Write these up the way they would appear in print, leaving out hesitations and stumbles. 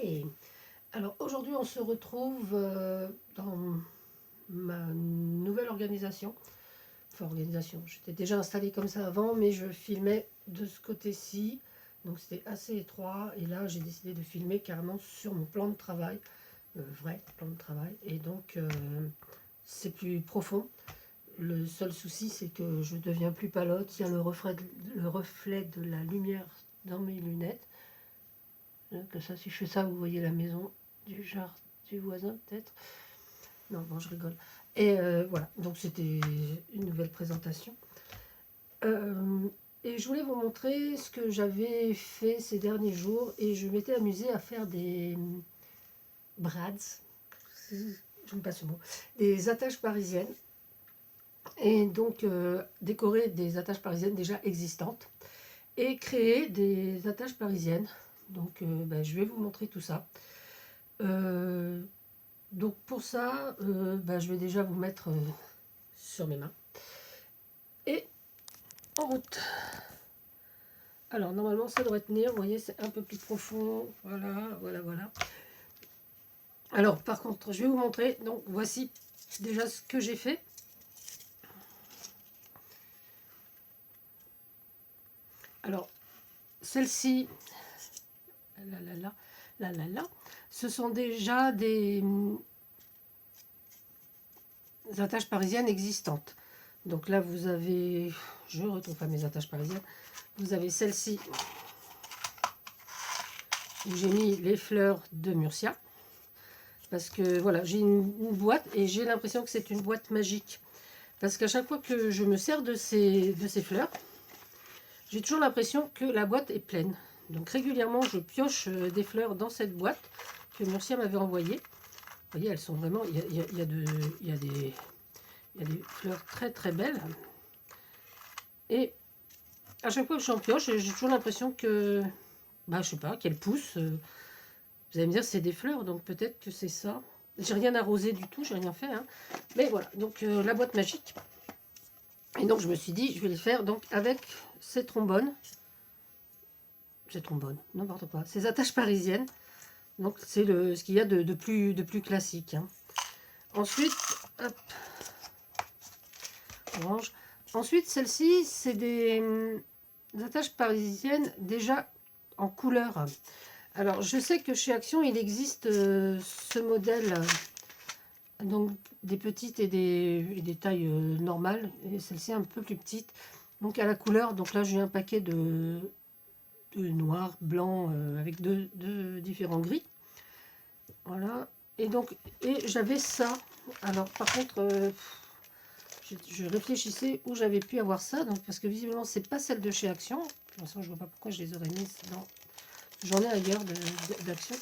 Hey! Alors aujourd'hui, on se retrouve dans ma nouvelle organisation. Enfin, organisation, j'étais déjà installée comme ça avant, mais je filmais de ce côté-ci. Donc c'était assez étroit. Et là, j'ai décidé de filmer carrément sur mon plan de travail, vrai plan de travail. Et donc, c'est plus profond. Le seul souci, c'est que je deviens plus palote. Il y a le reflet de la lumière dans mes lunettes. Que ça, si je fais ça, vous voyez la maison du voisin, peut-être. Non, bon, je rigole. Et voilà, donc c'était une nouvelle présentation. Et je voulais vous montrer ce que j'avais fait ces derniers jours. Et je m'étais amusée à faire des brads, je ne passe ce mot, des attaches parisiennes. Et donc décorer des attaches parisiennes déjà existantes. Et créer des attaches parisiennes. Donc je vais vous montrer tout ça. Donc pour ça, je vais déjà vous mettre sur mes mains. Et en route. Alors normalement ça devrait tenir, vous voyez c'est un peu plus profond. Voilà, voilà, voilà. Alors par contre je vais vous montrer, donc voici déjà ce que j'ai fait. Alors celle-ci, ce sont déjà des attaches parisiennes existantes. Donc là vous avez, je ne retrouve pas mes attaches parisiennes, vous avez celle-ci où j'ai mis les fleurs de Murcia. Parce que voilà, j'ai une boîte et j'ai l'impression que c'est une boîte magique. Parce qu'à chaque fois que je me sers de ces fleurs, j'ai toujours l'impression que la boîte est pleine. Donc régulièrement, je pioche des fleurs dans cette boîte que Murcia m'avait envoyée. Vous voyez, elles sont vraiment... Il y a des fleurs très très belles. Et à chaque fois que j'en pioche, j'ai toujours l'impression que... je sais pas, qu'elles poussent. Vous allez me dire, c'est des fleurs, donc peut-être que c'est ça. J'ai rien arrosé du tout, j'ai rien fait. Hein. Mais voilà, donc la boîte magique. Et donc je me suis dit, je vais les faire donc avec ces trombones. N'importe quoi. Ces attaches parisiennes. Donc c'est ce qu'il y a de plus classique. Hein. Ensuite, hop, orange. Ensuite, celle-ci, c'est des attaches parisiennes déjà en couleur. Alors, je sais que chez Action, il existe ce modèle, donc des petites et des tailles normales, et celle-ci un peu plus petite, donc à la couleur. Donc là, j'ai un paquet de noir, blanc, avec deux différents gris. Voilà. Et donc, j'avais ça. Alors, par contre, je réfléchissais où j'avais pu avoir ça, donc parce que visiblement, c'est pas celle de chez Action. De toute façon, je vois pas pourquoi je les aurais mises dans. J'en ai ailleurs d'Action.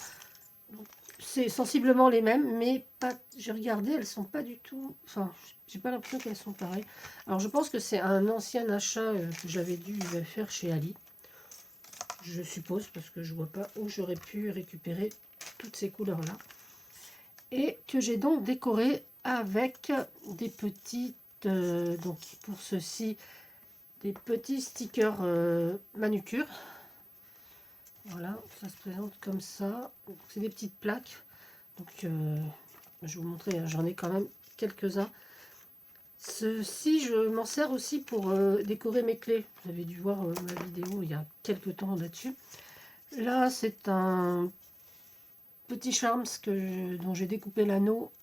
C'est sensiblement les mêmes, mais pas. J'ai regardé, elles sont pas du tout. Enfin, j'ai pas l'impression qu'elles sont pareilles. Alors, je pense que c'est un ancien achat que j'avais dû faire chez Ali. Je suppose, parce que je vois pas où j'aurais pu récupérer toutes ces couleurs-là. Et que j'ai donc décoré avec des petites. Donc, pour ceci, des petits stickers manucure. Voilà, ça se présente comme ça. C'est des petites plaques. Donc, je vais vous montrer, j'en ai quand même quelques-uns. Ceci, je m'en sers aussi pour décorer mes clés. Vous avez dû voir ma vidéo il y a quelques temps là-dessus. Là, c'est un petit charms dont j'ai découpé l'anneau.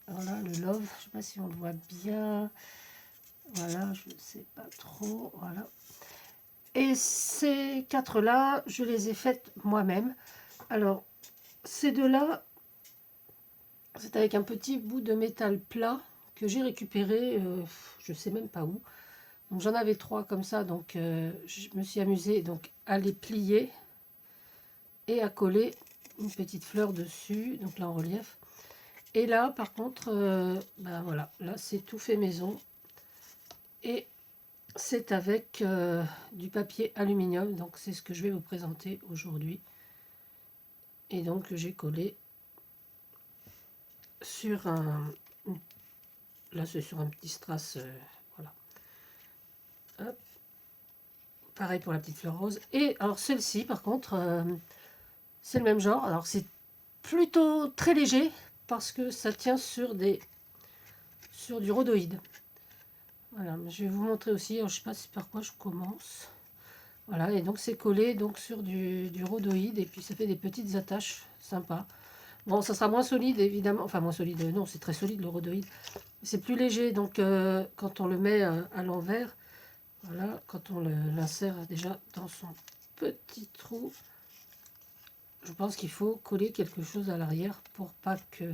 Alors là, le love, je ne sais pas si on le voit bien. Voilà, je ne sais pas trop. Voilà. Et ces quatre-là, je les ai faites moi-même. Alors, ces deux-là, c'est avec un petit bout de métal plat que j'ai récupéré, je ne sais même pas où. Donc j'en avais trois comme ça, donc je me suis amusée donc, à les plier et à coller une petite fleur dessus, donc là en relief. Et là, par contre, voilà, là c'est tout fait maison. Et c'est avec du papier aluminium, donc c'est ce que je vais vous présenter aujourd'hui. Et donc j'ai collé sur un... Là c'est sur un petit strass, voilà. Hop. Pareil pour la petite fleur rose. Et alors celle-ci, par contre, c'est le même genre. Alors c'est plutôt très léger parce que ça tient sur du rhodoïde. Voilà, je vais vous montrer aussi. Alors, je sais pas par quoi je commence. Voilà, et donc c'est collé donc sur du rhodoïde et puis ça fait des petites attaches sympas. Bon, ça sera moins solide évidemment, enfin moins solide, non, c'est très solide le rhodoïde. C'est plus léger, donc quand on le met à l'envers, voilà, quand on l'insère déjà dans son petit trou, je pense qu'il faut coller quelque chose à l'arrière pour pas que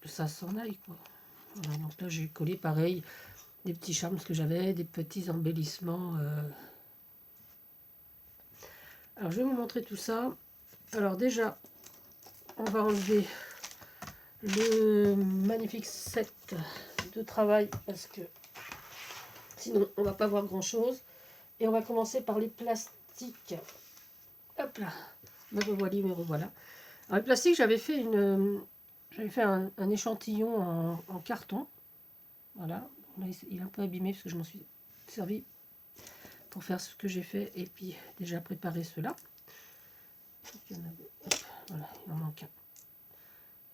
ça s'en aille, quoi. Voilà, donc là j'ai collé pareil, des petits charmes que j'avais, des petits embellissements. Alors je vais vous montrer tout ça. Alors déjà, on va enlever le magnifique set de travail parce que sinon on va pas voir grand chose. Et on va commencer par les plastiques. Hop là, me revoilà, me revoilà. Alors les plastiques, j'avais fait un échantillon en carton. Voilà, là, il est un peu abîmé parce que je m'en suis servi pour faire ce que j'ai fait et puis déjà préparer cela. Voilà, il en manque un.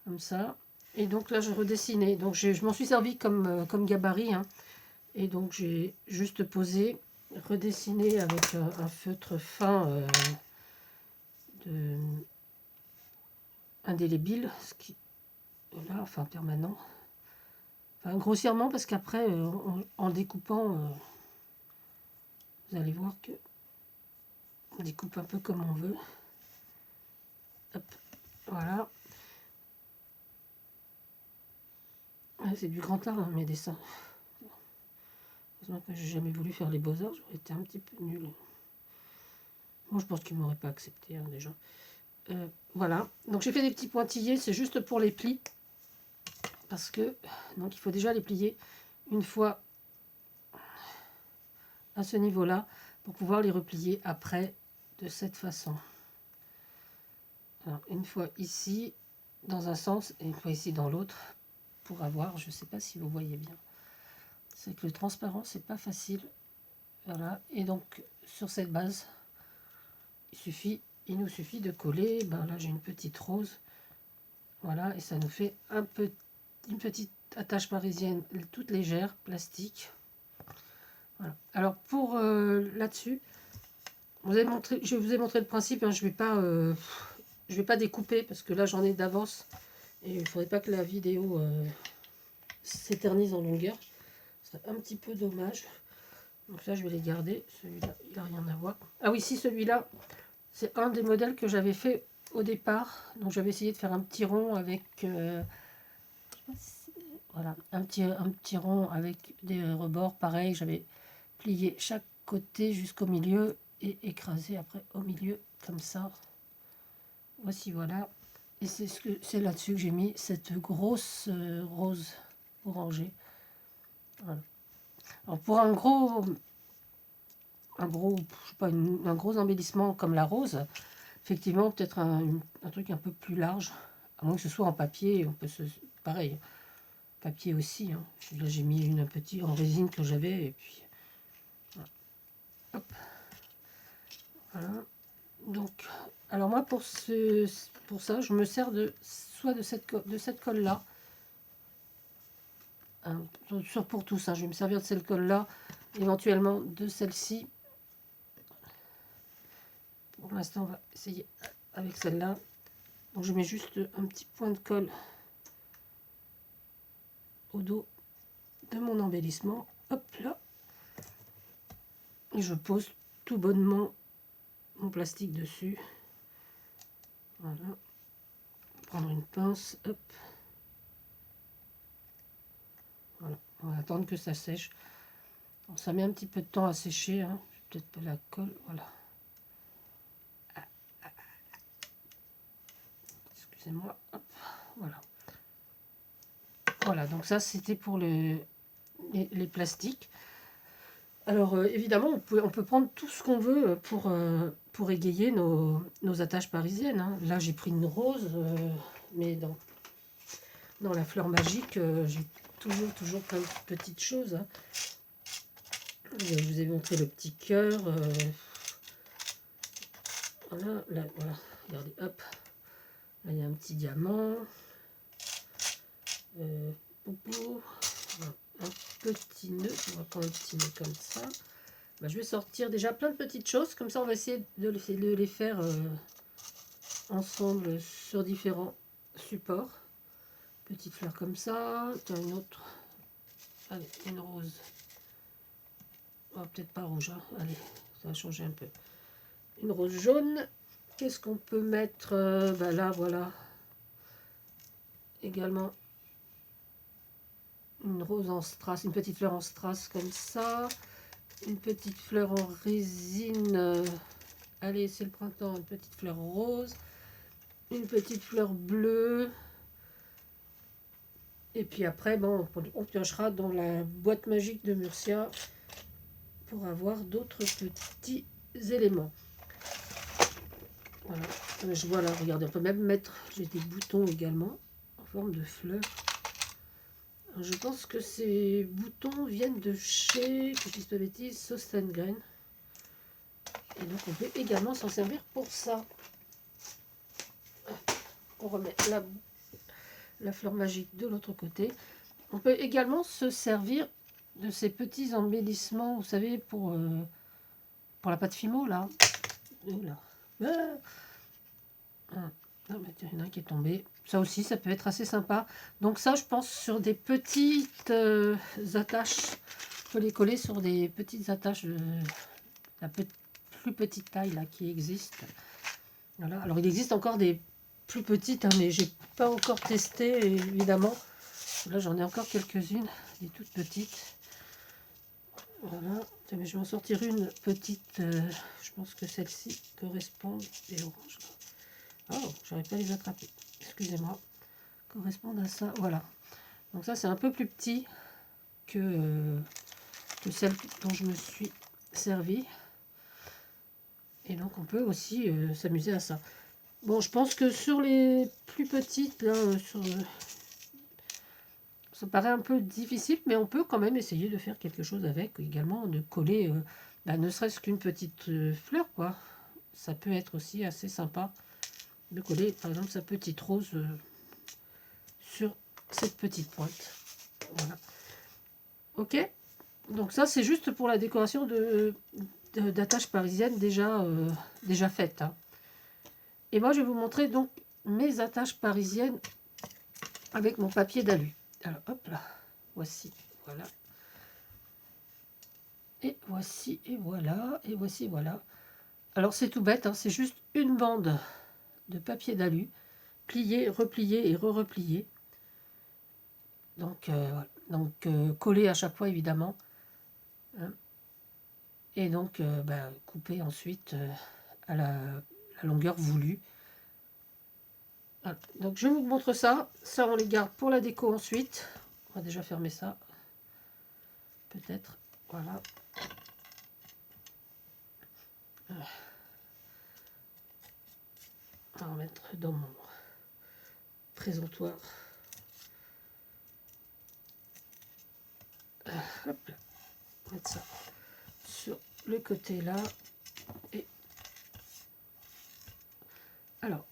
Comme ça. Et donc là, je redessinais. Donc je m'en suis servi comme gabarit. Hein. Et donc j'ai juste posé, redessiné avec un feutre fin indélébile, ce qui est là, enfin permanent. Enfin, grossièrement, parce qu'après, en découpant, vous allez voir que on découpe un peu comme on veut. Hop, voilà. C'est du grand art, hein, mes dessins. Heureusement que j'ai jamais voulu faire les beaux-arts, j'aurais été un petit peu nulle. Moi, je pense qu'ils ne m'auraient pas accepté, hein, déjà. Voilà, donc j'ai fait des petits pointillés, c'est juste pour les plis. Parce que, donc il faut déjà les plier une fois à ce niveau-là, pour pouvoir les replier après de cette façon. Alors, une fois ici, dans un sens, et une fois ici dans l'autre, pour avoir, je ne sais pas si vous voyez bien. C'est que le transparent, c'est pas facile. Voilà, et donc sur cette base, il nous suffit de coller. Ben là, j'ai une petite rose. Voilà, et ça nous fait une petite attache parisienne toute légère, plastique. Voilà. Alors pour là-dessus, je vous ai montré le principe. Hein, je vais pas découper parce que là j'en ai d'avance et il ne faudrait pas que la vidéo s'éternise en longueur. Ce serait un petit peu dommage. Donc là je vais les garder. Celui-là, il n'a rien à voir. Ah oui, si celui-là, c'est un des modèles que j'avais fait au départ. Donc j'avais essayé de faire un petit rond avec voilà, un petit rond avec des rebords. Pareil, j'avais plié chaque côté jusqu'au milieu et écrasé après au milieu comme ça. Voici, voilà. Et c'est là-dessus que j'ai mis cette grosse rose orangée. Voilà. Alors pour un gros, je sais pas, un gros embellissement comme la rose, effectivement peut-être un truc un peu plus large, à moins que ce soit en papier. On peut pareil, papier aussi. Hein. Là j'ai mis une petite en résine que j'avais et puis voilà. Hop. Voilà. Donc, alors moi pour ça, je me sers soit de cette colle là. Hein, pour tous, hein, je vais me servir de cette colle là, éventuellement de celle-ci. Pour l'instant, on va essayer avec celle-là. Donc je mets juste un petit point de colle au dos de mon embellissement. Hop là. Et je pose tout bonnement mon plastique dessus. Voilà. Prendre une pince. Hop. Voilà. On va attendre que ça sèche. Bon, ça met un petit peu de temps à sécher. Hein. Peut-être pas la colle. Voilà. Excusez-moi. Voilà. Voilà, donc ça c'était pour les plastiques. Alors évidemment, on peut prendre tout ce qu'on veut pour égayer nos attaches parisiennes. Hein. Là j'ai pris une rose, mais dans la fleur magique, j'ai toujours plein de petites choses. Hein. Je vous ai montré le petit cœur. Voilà, là, voilà, regardez, hop. Là, il y a un petit diamant. Poupou. Voilà, un petit nœud. On va prendre un petit nœud comme ça. Bah, je vais sortir déjà plein de petites choses. Comme ça, on va essayer de les faire ensemble sur différents supports. Petite fleur comme ça. Tiens, une autre. Allez, une rose. Oh, peut-être pas rouge. Hein. Allez, ça va changer un peu. Une rose jaune. Qu'est-ce qu'on peut mettre bah là, voilà. Également une rose en strass, une petite fleur en strass comme ça. Une petite fleur en résine. Allez, c'est le printemps. Une petite fleur rose. Une petite fleur bleue. Et puis après, bon, on piochera dans la boîte magique de Murcia pour avoir d'autres petits éléments. Voilà. Je vois là, regardez, on peut même mettre, j'ai des boutons également en forme de fleurs. Alors, je pense que ces boutons viennent de chez, que je dise pas de bêtises, Sostengren. Et donc on peut également s'en servir pour ça. On remet la fleur magique de l'autre côté. On peut également se servir de ces petits embellissements, vous savez, pour la pâte Fimo, là. Oula. Ah, bah, tiens, il y en a un qui est tombé. Ça aussi, ça peut être assez sympa. Donc ça, je pense, sur des petites attaches. On peut les coller sur des petites attaches de la plus petite taille là, qui existent. Voilà. Alors, il existe encore des plus petites, hein, mais j'ai pas encore testé, évidemment. Là, j'en ai encore quelques-unes, des toutes petites. Voilà. Tiens, mais je vais en sortir une petite. Je pense que celle-ci correspond. Et orange. Oh, j'arrive pas à les attraper. Excusez-moi. Correspondent à ça. Voilà. Donc ça, c'est un peu plus petit que celle dont je me suis servi. Et donc, on peut aussi s'amuser à ça. Bon, je pense que sur les plus petites, là, ça paraît un peu difficile, mais on peut quand même essayer de faire quelque chose avec, également de coller, bah, ne serait-ce qu'une petite fleur, quoi. Ça peut être aussi assez sympa de coller, par exemple, sa petite rose sur cette petite pointe. Voilà. Ok. Donc ça, c'est juste pour la décoration d'attaches parisiennes déjà faites. Hein. Et moi, je vais vous montrer donc mes attaches parisiennes avec mon papier d'alu. Alors, hop là. Voici, voilà. Et voici, et voilà, et voici, voilà. Alors, c'est tout bête, hein, c'est juste une bande de papier d'alu, plié, replié et re-replié. Donc, collé à chaque fois, évidemment. Hein. Et donc, couper ensuite à la longueur voulue. Voilà. Donc, je vous montre ça. Ça, on les garde pour la déco ensuite. On va déjà fermer ça. Peut-être. Voilà. On va mettre dans mon présentoir. Hop là. Mettre ça sur le côté là. Et alors,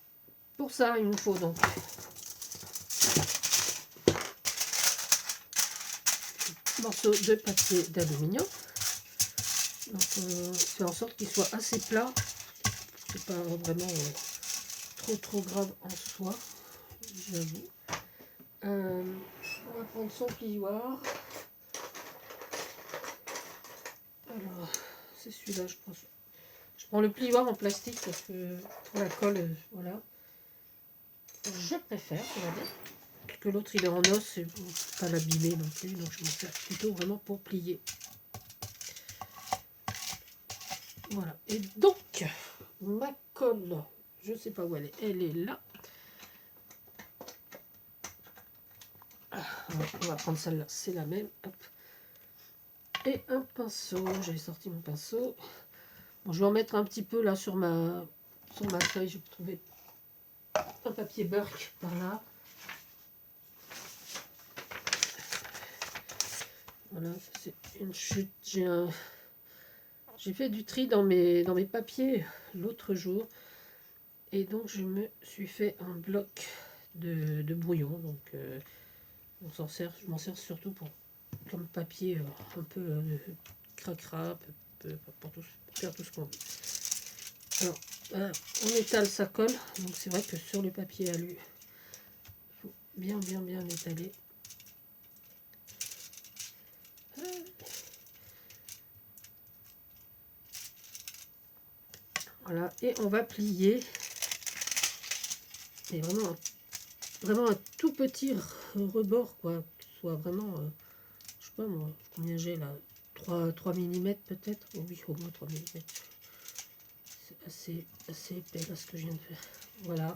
pour ça, il nous faut donc un morceau de papier d'aluminium. Donc, on fait en sorte qu'il soit assez plat. C'est pas vraiment trop grave en soi, j'avoue. On va prendre son plioir. Alors, c'est celui-là, je pense. Je prends le plioir en plastique parce que pour la colle, voilà. Je préfère, on va dire. Parce que l'autre, il est en os, et pour pas l'abîmer non plus. Donc, je m'en sers plutôt vraiment pour plier. Voilà. Et donc, ma colle, je ne sais pas où elle est. Elle est là. On va prendre celle-là, c'est la même. Hop. Et un pinceau. J'avais sorti mon pinceau. Bon, je vais en mettre un petit peu là sur ma feuille. Je vais trouver un papier Burke par là. Voilà, c'est une chute. J'ai un J'ai fait du tri dans mes papiers l'autre jour. Et donc je me suis fait un bloc de brouillon. Donc je m'en sers surtout comme papier un peu cracra, pour faire tout ce qu'on veut. Alors, voilà, on étale, ça colle. Donc c'est vrai que sur le papier alu, il faut bien étaler. Voilà, et on va plier. Et vraiment un tout petit rebord, quoi. Que ce soit vraiment, je sais pas moi, combien j'ai là, 3 mm peut-être. Oh oui, au moins 3 mm. C'est assez épais là ce que je viens de faire. Voilà.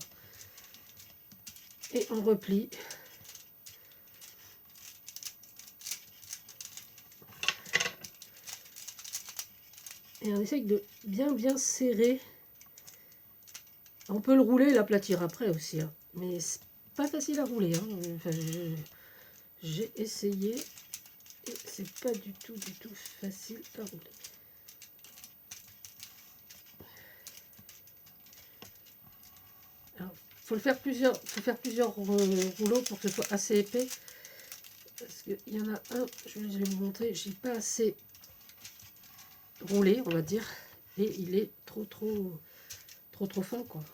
Et on replie. Et on essaye de bien serrer. On peut le rouler et l'aplatir après aussi, hein. Mais c'est pas facile à rouler, hein. Enfin, j'ai essayé et c'est pas du tout facile à rouler. Alors, faut faire plusieurs rouleaux pour que ce soit assez épais. Parce qu'il y en a un, je vais vous montrer, j'ai pas assez roulé, on va dire, et il est trop fin, quoi.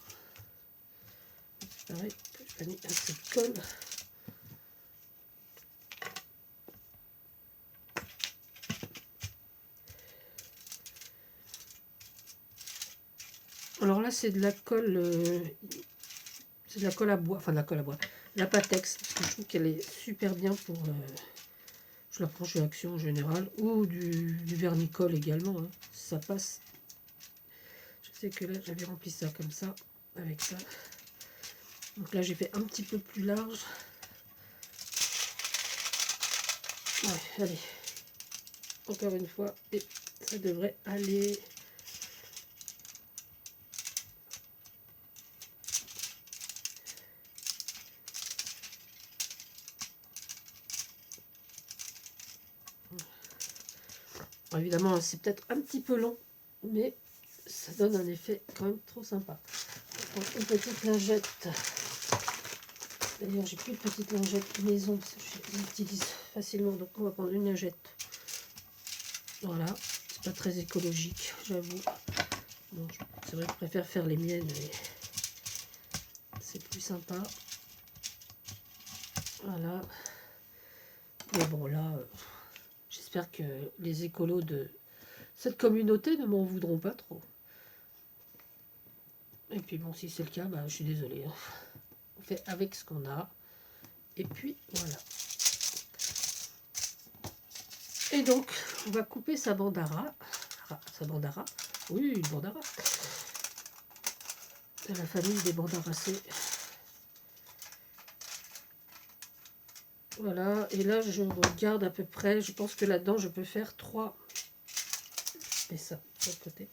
Pareil, j'ai pas mis assez de colle. Alors là, c'est de la colle, c'est de la colle à bois, enfin de la colle à bois, la Patex, parce que je trouve qu'elle est super bien pour, je la prends chez Action en général, ou du vernicole également, hein. Ça passe. Je sais que là, j'avais rempli ça comme ça, avec ça. Donc là, j'ai fait un petit peu plus large. Ouais, allez. Encore une fois, et ça devrait aller. Alors, évidemment, c'est peut-être un petit peu long, mais ça donne un effet quand même trop sympa. Une petite lingette. D'ailleurs, j'ai plus de petite lingette maison, parce que je l'utilise facilement, donc on va prendre une lingette. Voilà, c'est pas très écologique, j'avoue. Bon, c'est vrai que je préfère faire les miennes, mais c'est plus sympa. Voilà. Mais bon, là, j'espère que les écolos de cette communauté ne m'en voudront pas trop. Et puis bon, si c'est le cas, bah, je suis désolée, hein. On fait avec ce qu'on a. Et puis voilà. Et donc, on va couper sa bandara. Sa bandara. Oui, une bandara. De la famille des bandaracées. Voilà. Et là, je regarde à peu près. Je pense que là-dedans, je peux faire 3. Et ça, de l'autre côté.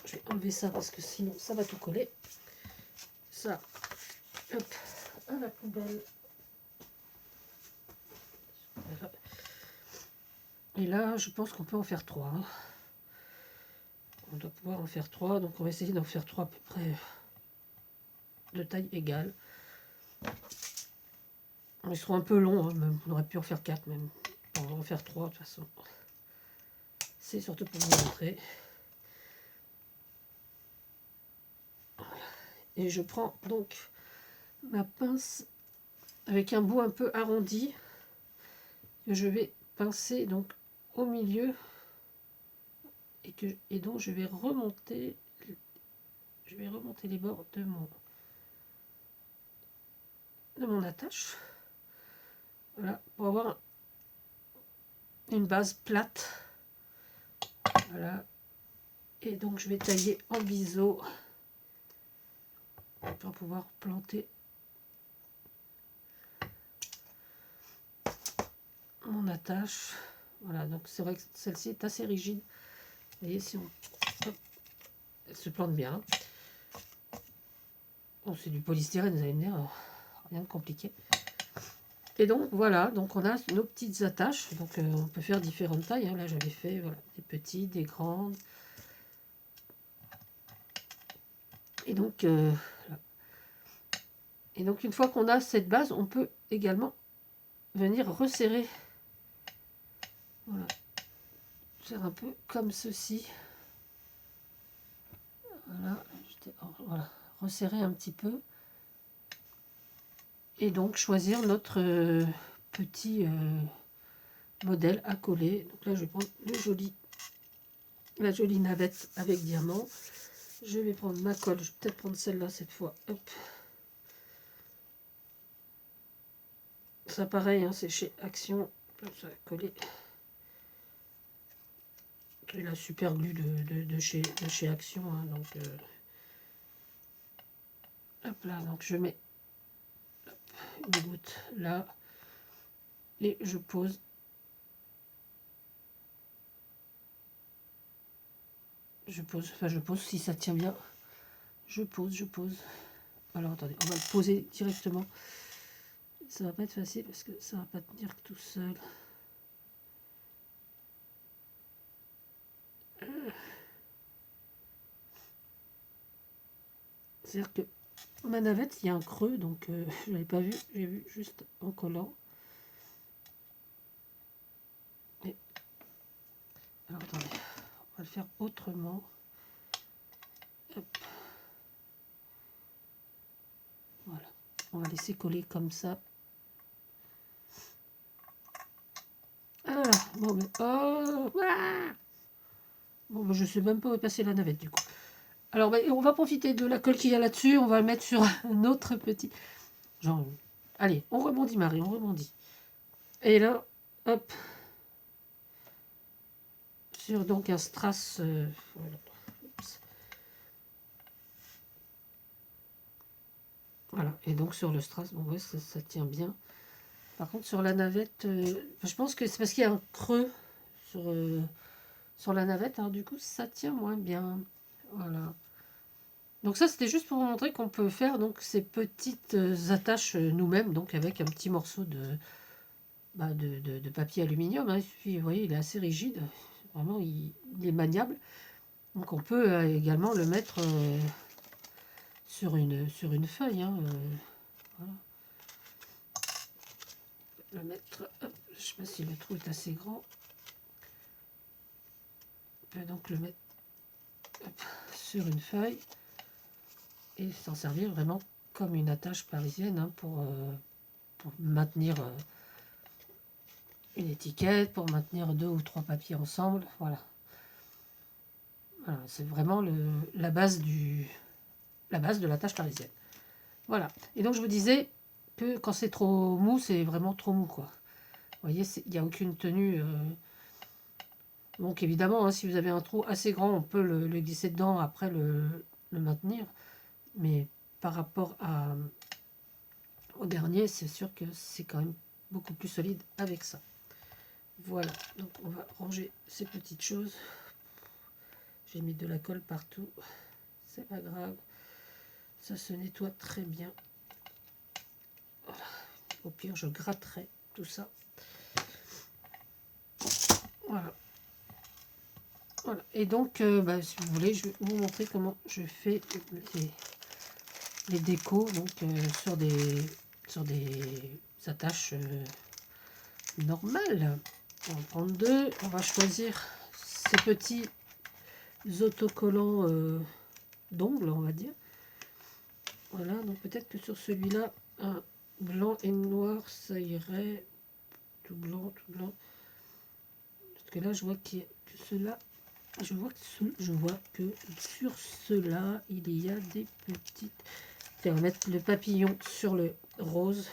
Je vais enlever ça parce que sinon, ça va tout coller. Ça, hop, à la poubelle. Voilà. Et là, je pense qu'on peut en faire 3. Hein. On doit pouvoir en faire 3. Donc, on va essayer d'en faire 3 à peu près de taille égale. Ils seront un peu longs. Hein, même. On aurait pu en faire 4 même. On va en faire 3 de toute façon. C'est surtout pour vous montrer. Voilà. Et je prends donc ma pince avec un bout un peu arrondi que je vais pincer donc au milieu et donc je vais remonter les bords de mon attache, voilà, pour avoir une base plate, voilà. Et donc je vais tailler en biseau pour pouvoir planter mon attache. Voilà, donc c'est vrai que celle-ci est assez rigide. Vous voyez, si on... Hop, elle se plante bien. Bon, c'est du polystyrène, vous allez me dire, rien de compliqué. Et donc voilà, donc on a nos petites attaches. Donc on peut faire différentes tailles, hein. Là j'avais fait voilà, des petites, des grandes. Et donc, une fois qu'on a cette base, on peut également venir resserrer. Voilà. Faire un peu comme ceci. Voilà, voilà. Resserrer un petit peu. Et donc choisir notre petit modèle à coller. Donc là je vais prendre la jolie navette avec diamant. Je vais prendre ma colle, je vais peut-être prendre celle-là cette fois. Hop. Ça pareil, hein, c'est chez Action. Ça va coller. C'est la super glue de chez Action. Hein, donc, hop là, donc je mets une goutte là. Et je pose. Enfin je pose si ça tient bien. Je pose. Alors attendez, on va le poser directement. Ça va pas être facile parce que ça va pas tenir tout seul. C'est-à-dire que ma navette, il y a un creux, donc je l'avais pas vu, j'ai vu juste en collant. Et... alors attendez, on va le faire autrement. Hop. Voilà, on va laisser coller comme ça. Ah là, bon mais oh, ah bon, ben, je sais même pas où est passée la navette du coup. Alors ben, on va profiter de la colle qu'il y a là-dessus, on va le mettre sur un autre petit. Genre, allez, on rebondit Marie, on rebondit. Et là, hop, sur donc un strass. Voilà. Voilà, et donc sur le strass, bon ouais, ça tient bien. Par contre, sur la navette, je pense que c'est parce qu'il y a un creux sur la navette, alors du coup, ça tient moins bien. Voilà. Donc ça, c'était juste pour vous montrer qu'on peut faire donc ces petites attaches nous-mêmes, donc avec un petit morceau de papier aluminium. Hein. Il suffit, vous voyez, il est assez rigide. Vraiment, il est maniable. Donc on peut également le mettre sur une feuille. Hein, voilà. Le mettre, hop, je ne sais pas si le trou est assez grand. On peut donc le mettre hop, sur une feuille et s'en servir vraiment comme une attache parisienne hein, pour maintenir une étiquette, pour maintenir 2 ou 3 papiers ensemble. Voilà, voilà c'est vraiment la base de l'attache parisienne. Voilà, et donc je vous disais que quand c'est trop mou, c'est vraiment trop mou, quoi. Vous voyez, il n'y a aucune tenue. Donc évidemment, hein, si vous avez un trou assez grand, on peut le glisser dedans, après le maintenir. Mais par rapport au dernier, c'est sûr que c'est quand même beaucoup plus solide avec ça. Voilà, donc on va ranger ces petites choses. J'ai mis de la colle partout, c'est pas grave. Ça se nettoie très bien. Voilà. Au pire, je gratterai tout ça. Voilà. Voilà. Et donc, si vous voulez, je vais vous montrer comment je fais les décos donc, sur des attaches normales. On va en prendre 2. On va choisir ces petits autocollants d'ongles, on va dire. Voilà, donc peut-être que sur celui-là, un blanc et noir, ça irait. Tout blanc, tout blanc. Parce que là, je vois que cela, je vois que sur cela, il y a des petites. On va mettre le papillon sur le rose.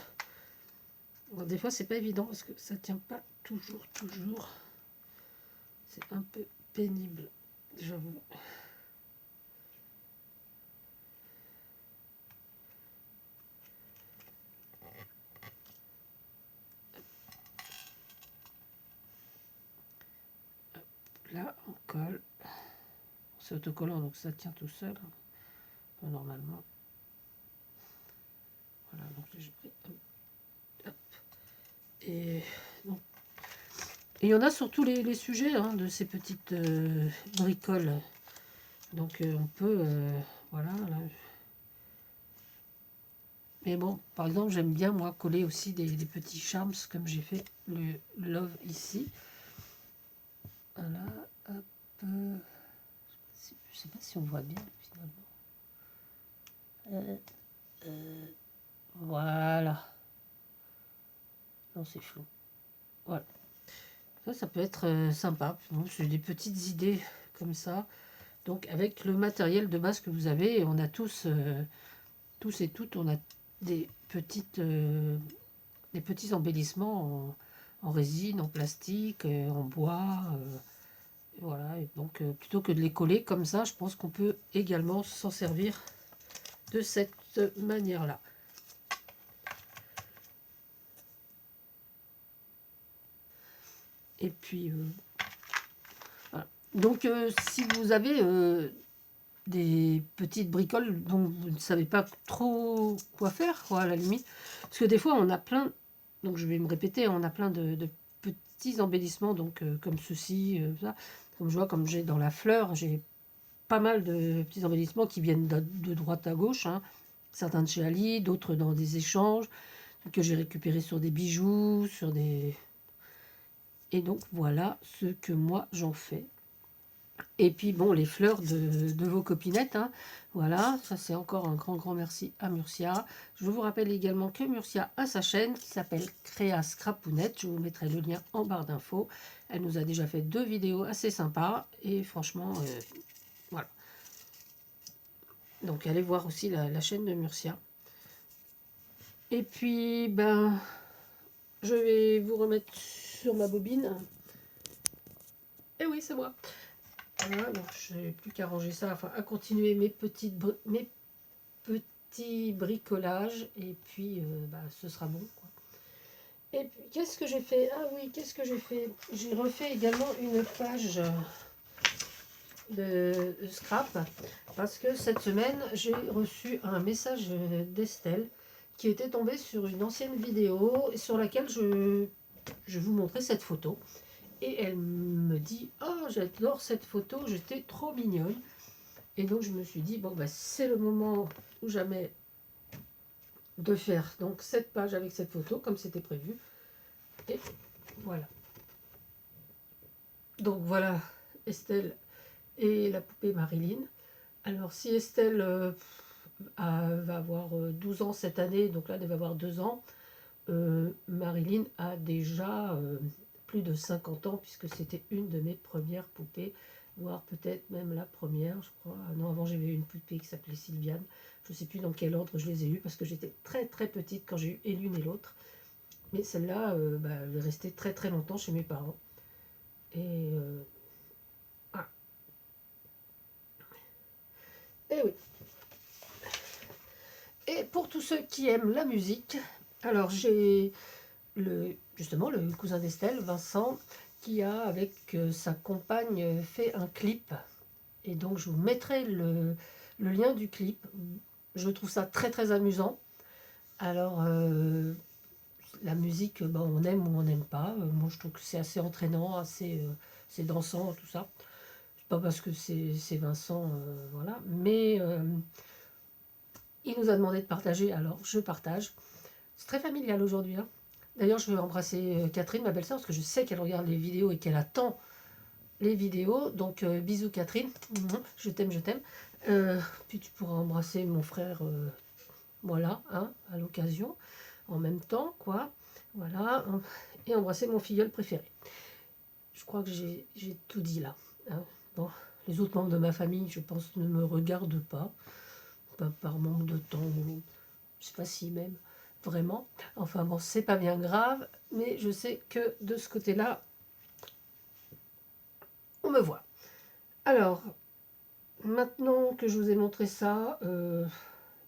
Bon, des fois, c'est pas évident parce que ça tient pas toujours. C'est un peu pénible, j'avoue. Là, on colle. C'est autocollant, donc ça tient tout seul. Normalement. Voilà, donc j'ai pris. Hop. Et donc, il y en a sur tous les sujets hein, de ces petites bricoles. Donc on peut, voilà. Là. Mais bon, par exemple, j'aime bien moi coller aussi des petits charms comme j'ai fait le love ici. Voilà, hop. Je sais pas si on voit bien finalement. Voilà. Non, c'est flou. Voilà. Ça peut être sympa. Bon, c'est des petites idées comme ça. Donc avec le matériel de base que vous avez, on a tous et toutes, on a des petits embellissements en résine, en plastique, en bois. Voilà. Et donc plutôt que de les coller comme ça, je pense qu'on peut également s'en servir de cette manière-là. Et puis voilà. Donc si vous avez des petites bricoles dont vous ne savez pas trop quoi faire, quoi, à la limite. Parce que des fois, on a plein, donc je vais me répéter, on a plein de petits embellissements, donc comme ceci, ça. Comme je vois, comme j'ai dans la fleur, j'ai pas mal de petits embellissements qui viennent de droite à gauche. Hein. Certains de chez Ali, d'autres dans des échanges, que j'ai récupérés sur des bijoux, sur des... Et donc, voilà ce que moi, j'en fais. Et puis bon, les fleurs de vos copinettes, hein. Voilà, ça c'est encore un grand merci à Murcia. Je vous rappelle également que Murcia a sa chaîne qui s'appelle Créa Scrapounette. Je vous mettrai le lien en barre d'infos. Elle nous a déjà fait 2 vidéos assez sympas et franchement, voilà. Donc allez voir aussi la chaîne de Murcia. Et puis, ben, je vais vous remettre sur ma bobine. Et oui, c'est moi. Voilà, donc je n'ai plus qu'à ranger ça, enfin à continuer mes petits bricolages et puis bah, ce sera bon quoi. Et puis qu'est-ce que j'ai fait? Ah oui, qu'est-ce que j'ai fait? J'ai refait également une page de scrap parce que cette semaine j'ai reçu un message d'Estelle qui était tombée sur une ancienne vidéo sur laquelle je vous montrais cette photo. Et elle me dit « Oh, j'adore cette photo, j'étais trop mignonne ». Et donc je me suis dit, bon, bah, c'est le moment ou jamais de faire donc cette page avec cette photo, comme c'était prévu. Et voilà. Donc voilà Estelle et la poupée Marilyn. Alors si Estelle va avoir 12 ans cette année, donc là elle va avoir 2 ans, Marilyn a déjà plus de 50 ans, puisque c'était une de mes premières poupées, voire peut-être même la première, je crois. Non, avant j'avais une poupée qui s'appelait Sylviane. Je ne sais plus dans quel ordre je les ai eues, parce que j'étais très petite quand j'ai eu et l'une et l'autre. Mais celle-là, bah, elle est restée très longtemps chez mes parents. Et ah. Et oui. Et pour tous ceux qui aiment la musique, alors j'ai justement le cousin d'Estelle, Vincent, qui a avec sa compagne fait un clip. Et donc je vous mettrai le lien du clip. Je trouve ça très amusant. Alors la musique, ben, on aime ou on n'aime pas. Moi je trouve que c'est assez entraînant, assez dansant, tout ça. C'est pas parce que c'est Vincent, voilà. Mais il nous a demandé de partager, alors je partage. C'est très familial aujourd'hui. Hein. D'ailleurs, je vais embrasser Catherine, ma belle-sœur, parce que je sais qu'elle regarde les vidéos et qu'elle attend les vidéos. Donc, bisous Catherine, je t'aime, je t'aime. Puis tu pourras embrasser mon frère, voilà, hein, à l'occasion, en même temps, quoi. Voilà, et embrasser mon filleul préféré. Je crois que j'ai tout dit là. Hein. Bon, les autres membres de ma famille, je pense, ne me regardent pas par manque de temps, ou je sais pas si même vraiment. Enfin bon, c'est pas bien grave, mais je sais que de ce côté-là, on me voit. Alors, maintenant que je vous ai montré ça,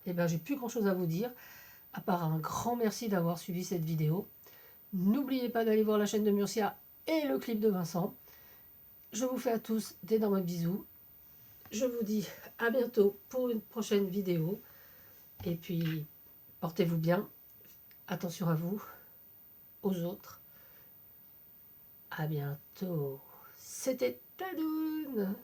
eh ben, j'ai plus grand-chose à vous dire, à part un grand merci d'avoir suivi cette vidéo. N'oubliez pas d'aller voir la chaîne de Murcia et le clip de Vincent. Je vous fais à tous d'énormes bisous. Je vous dis à bientôt pour une prochaine vidéo. Et puis, portez-vous bien. Attention à vous. aux autres. À bientôt. C'était Tadoun.